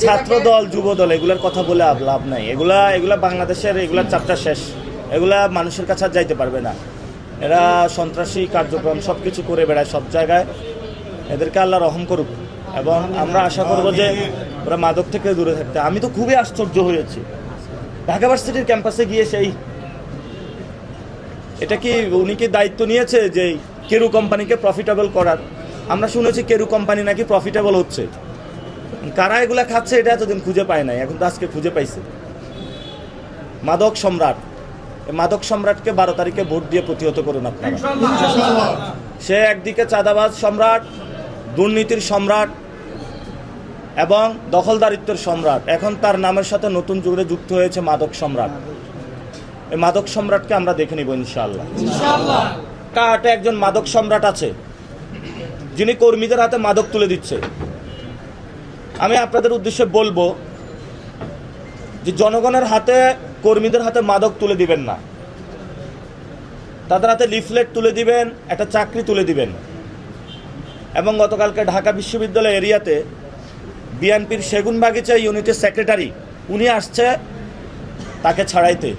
ছাত্র দল যুব দল এগুলার কথা বলে লাভ নাই। এগুলা বাংলাদেশের এগুলার চ্যাপ্টার শেষ। এগুলা মানুষের কাছে আর যাইতে পারবে না। এরা সন্ত্রাসী কার্যক্রম সব কিছু করে বেড়ায় সব জায়গায়। এদেরকে আল্লাহ রহম করুক এবং আমরা আশা করবো যে ওরা মাদক থেকে দূরে থাকতে। আমি তো খুবই আশ্চর্য হয়েছি ঢাকা ভার্সিটির ক্যাম্পাসে গিয়ে এটা কি উনি কি দায়িত্ব নিয়েছে যে কেরু কোম্পানিকে প্রফিটেবল করার? আমরা শুনেছি কেরু কোম্পানি নাকি প্রফিটেবল হচ্ছে। কারা এগুলা খাচ্ছে এটা এতদিন খুঁজে পায় নাই, এখন তো আজকে খুঁজে পাইছে। মাদক সম্রাট, মাদক সম্রাটকে 12 তারিখে ভোট দিয়ে প্রতিহত করুন আপনারা। সে একদিকে চাঁদাবাজ সম্রাট, দুর্নীতির সম্রাট এবং দখলদারিত্বের সম্রাট। এখন তার নামের সাথে নতুন যুগে যুক্ত হয়েছে মাদক সম্রাট। এই মাদক সম্রাটকে আমরা দেখে নিব ইনশাআল্লাহ। কাটে একজন মাদক সম্রাট আছে যিনি কর্মীদের হাতে মাদক তুলে দিচ্ছে। আমি আপনাদের উদ্দেশ্যে বলবো যে জনগণের হাতে, কর্মীদের হাতে মাদক তুলে দিবেন না। তাদের হাতে লিফলেট তুলে দিবেন, একটা চাকরি তুলে দিবেন। এবং গতকালকে ঢাকা বিশ্ববিদ্যালয় এরিয়াতে বিএনপির সেগুনবাগিচা ইউনিটের সেক্রেটারি উনি আসছে তাকে ছাড়াইতে।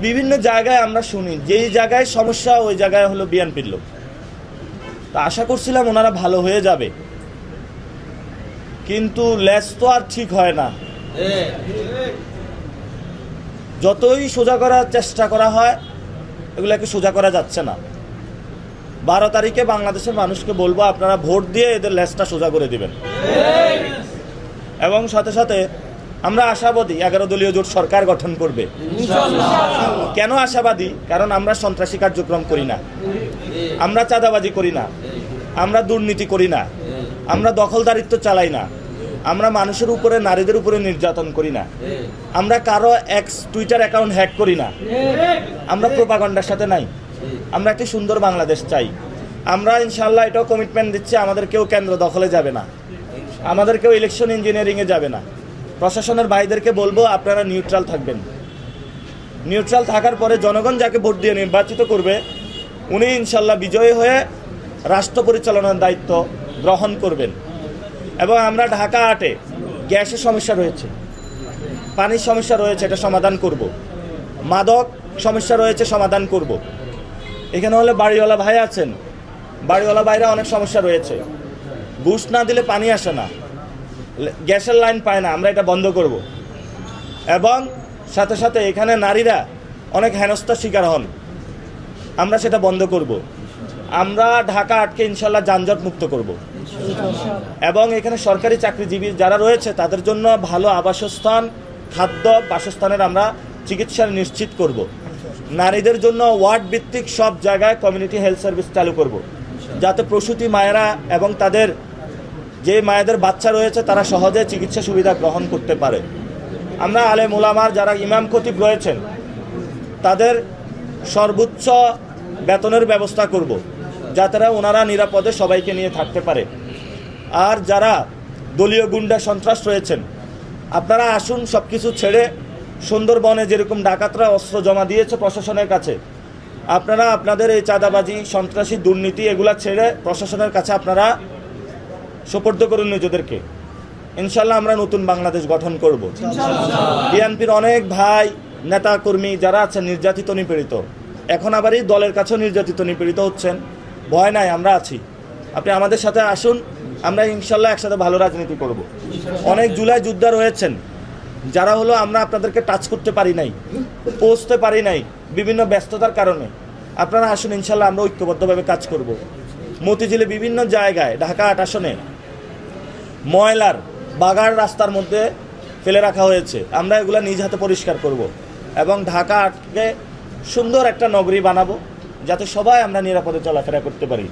বিভিন্ন জায়গায় আমরা শুনি যেই জায়গায় সমস্যা ওই জায়গায় হলো বিএনপির লোক। তা আশা করছিলাম ওনারা ভালো হয়ে যাবে, কিন্তু লেজ তো আর ঠিক হয় না। যতই সোজা করার চেষ্টা করা হয় এগুলাকে সোজা করা যাচ্ছে না। 12 তারিখে বাংলাদেশের মানুষকে বলবো আপনারা ভোট দিয়ে এদের লেজটা সোজা করে দিবেন। এবং সাথে সাথে আমরা আশাবাদী 11 দলীয় জোট সরকার গঠন করবে। কেন আশাবাদী? কারণ আমরা সন্ত্রাসী কার্যক্রম করি না, আমরা চাঁদাবাজি করি না, আমরা দুর্নীতি করি না, আমরা দখলদারিত্ব চালাই না, আমরা মানুষের উপরে, নারীদের উপরে নির্যাতন করি না, আমরা কারো এক্স টুইটার অ্যাকাউন্ট হ্যাক করি না, আমরা প্রোপাগান্ডার সাথে নাই। আমরা একটি সুন্দর বাংলাদেশ চাই। আমরা ইনশাআল্লাহ এটাও কমিটমেন্ট দিচ্ছি, আমাদের কেউ কেন্দ্র দখলে যাবে না, আমাদের কেউ ইলেকশন ইঞ্জিনিয়ারিংয়ে যাবে না। প্রশাসনের ভাইদেরকে বলবো আপনারা নিউট্রাল থাকবেন। নিউট্রাল থাকার পরে জনগণ যাকে ভোট দিয়ে নির্বাচিত করবে উনি ইনশাআল্লাহ বিজয়ী হয়ে রাষ্ট্র পরিচালনার দায়িত্ব গ্রহণ করবেন। এবং আমরা ঢাকা 8-এ গ্যাসের সমস্যা রয়েছে, পানির সমস্যা রয়েছে, এটা সমাধান করব। মাদক সমস্যা রয়েছে, সমাধান করব। এখানে হলে বাড়িওয়ালা ভাই আছেন, বাড়িওয়ালা ভাইরা অনেক সমস্যা রয়েছে। বুশ না দিলে পানি আসে না, গ্যাসের লাইন পায় না, আমরা এটা বন্ধ করব। এবং সাথে সাথে এখানে নারীরা অনেক হেনস্থার শিকার হন, আমরা সেটা বন্ধ করব। আমরা ঢাকা 8কে ইনশাল্লাহ যানজট মুক্ত করব। এবং এখানে সরকারি চাকরিজীবী যারা রয়েছে তাদের জন্য ভালো আবাসস্থান, খাদ্য, বাসস্থানের আমরা চিকিৎসা নিশ্চিত করব। নারীদের জন্য ওয়ার্ড ভিত্তিক সব জায়গায় কমিউনিটি হেলথ সার্ভিস চালু করব, যাতে প্রসূতি মায়েরা এবং তাদের যে মায়েদের বাচ্চা রয়েছে তারা সহজে চিকিৎসা সুবিধা গ্রহণ করতে পারে। আমরা আলেম ওলামার যারা ইমাম খতিব রয়েছেন তাদের সর্বোচ্চ বেতনের ব্যবস্থা করব, যাতে ওনারা নিরাপদে সবাইকে নিয়ে থাকতে পারে। আর যারা দলীয় গুন্ডা সন্ত্রাস রয়েছেন আপনারা আসুন, সব কিছু ছেড়ে সুন্দরবনে যেরকম ডাকাতরা অস্ত্র জমা দিয়েছে প্রশাসনের কাছে, আপনারা আপনাদের এই চাঁদাবাজি, সন্ত্রাসী, দুর্নীতি এগুলা ছেড়ে প্রশাসনের কাছে আপনারা সুপর্দ করুন নিজেদেরকে। ইনশাল্লাহ আমরা নতুন বাংলাদেশ গঠন করব। বিএনপির অনেক ভাই, নেতা কর্মী যারা আছেন নির্যাতিত, নিপীড়িত, এখন আবার এই দলের কাছেও নির্যাতিত, নিপীড়িত হচ্ছেন, ভয় নাই, আমরা আছি। আপনি আমাদের সাথে আসুন, আমরা ইনশাল্লাহ একসাথে ভালো রাজনীতি করব। অনেক জুলাই যোদ্ধা রয়েছেন যারা হলো আমরা আপনাদেরকে টাচ করতে পারি নাই, পৌঁছতে পারি নাই বিভিন্ন ব্যস্ততার কারণে। আপনারা আসুন, ইনশাল্লাহ আমরা ঐক্যবদ্ধভাবে কাজ করব। মতিঝিলে বিভিন্ন জায়গায় ঢাকা 8 আসনে ময়লার বাগার রাস্তার মধ্যে ফেলে রাখা হয়েছে, আমরা এগুলা নিজ হাতে পরিষ্কার করব এবং ঢাকা 8কে সুন্দর একটা নগরী বানাবো, যাতে সবাই আমরা নিরাপদে চলাফেরা করতে পারি।